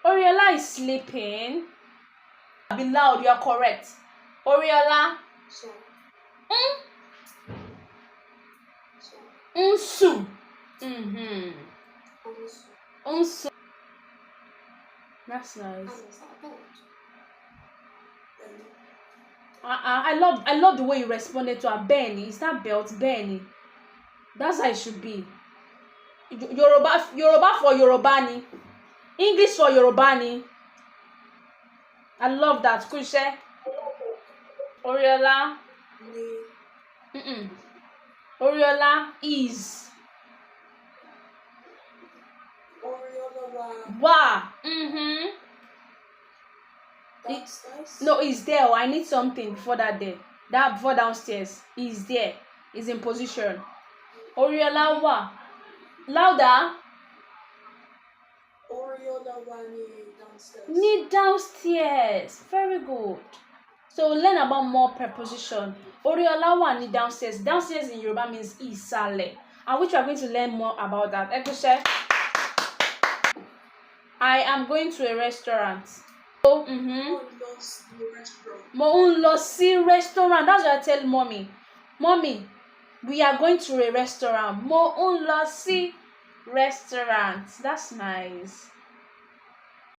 Oriola is sleeping. Be loud, you are correct. Oriola. So. Mm. So. Unsu. Mm-hmm. Unsu. That's nice. I love the way you responded to her. Benny. Is that belt? Benny. That's how it should be. Yoruba for Yorubani. English for Yorubani. I love that. Kushe. Oriola. Oriola is. Oriola Wa. downstairs. No, it's there. I need something before that there. That before downstairs. Is there. Is in position. Oriola wa. Louder. Oriola wa downstairs. Need downstairs. Very good. So learn about more preposition. Oriola wa need downstairs. Downstairs in Yoruba means isale. And which we are going to learn more about that. Ekuse. I am going to a restaurant. So, Mo ń lọ sí restaurant. That's what I tell mommy. Mommy, we are going to a restaurant. Mo ń lọ sí restaurant. That's nice.